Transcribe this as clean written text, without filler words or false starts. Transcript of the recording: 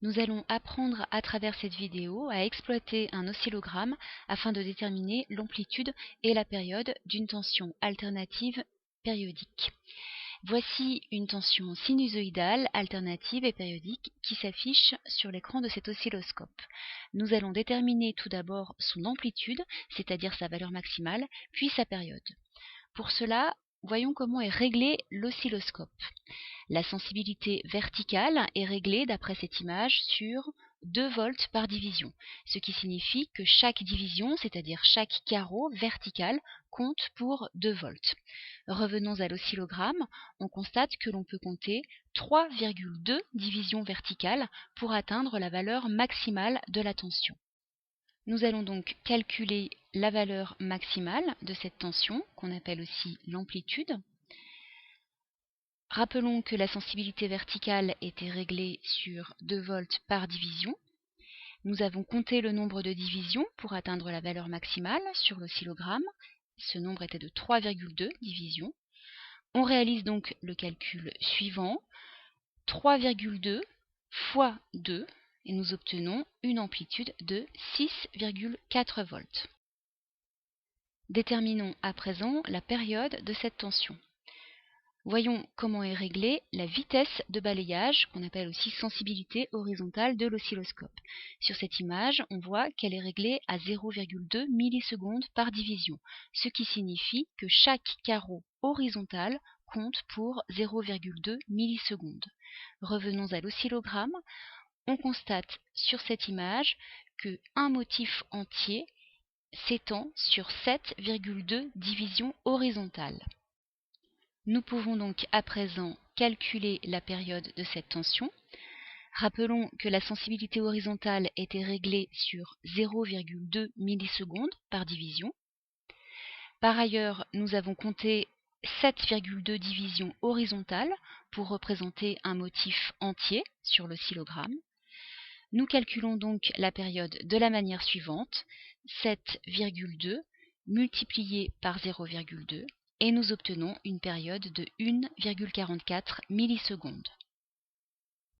Nous allons apprendre à travers cette vidéo à exploiter un oscillogramme afin de déterminer l'amplitude et la période d'une tension alternative périodique. Voici une tension sinusoïdale alternative et périodique qui s'affiche sur l'écran de cet oscilloscope. Nous allons déterminer tout d'abord son amplitude, c'est-à-dire sa valeur maximale, puis sa période. Pour cela, voyons comment est réglé l'oscilloscope. La sensibilité verticale est réglée d'après cette image sur 2 volts par division, ce qui signifie que chaque division, c'est-à-dire chaque carreau vertical, compte pour 2 volts. Revenons à l'oscillogramme, on constate que l'on peut compter 3,2 divisions verticales pour atteindre la valeur maximale de la tension. Nous allons donc calculer la valeur maximale de cette tension, qu'on appelle aussi l'amplitude. Rappelons que la sensibilité verticale était réglée sur 2 volts par division. Nous avons compté le nombre de divisions pour atteindre la valeur maximale sur l'oscillogramme. Ce nombre était de 3,2 divisions. On réalise donc le calcul suivant, 3,2 fois 2, et nous obtenons une amplitude de 6,4 volts. Déterminons à présent la période de cette tension. Voyons comment est réglée la vitesse de balayage, qu'on appelle aussi sensibilité horizontale de l'oscilloscope. Sur cette image, on voit qu'elle est réglée à 0,2 millisecondes par division, ce qui signifie que chaque carreau horizontal compte pour 0,2 millisecondes. Revenons à l'oscillogramme. On constate sur cette image que un motif entier s'étend sur 7,2 divisions horizontales. Nous pouvons donc à présent calculer la période de cette tension. Rappelons que la sensibilité horizontale était réglée sur 0,2 millisecondes par division. Par ailleurs, nous avons compté 7,2 divisions horizontales pour représenter un motif entier sur l'oscillogramme. Nous calculons donc la période de la manière suivante, 7,2 multiplié par 0,2 et nous obtenons une période de 1,44 millisecondes.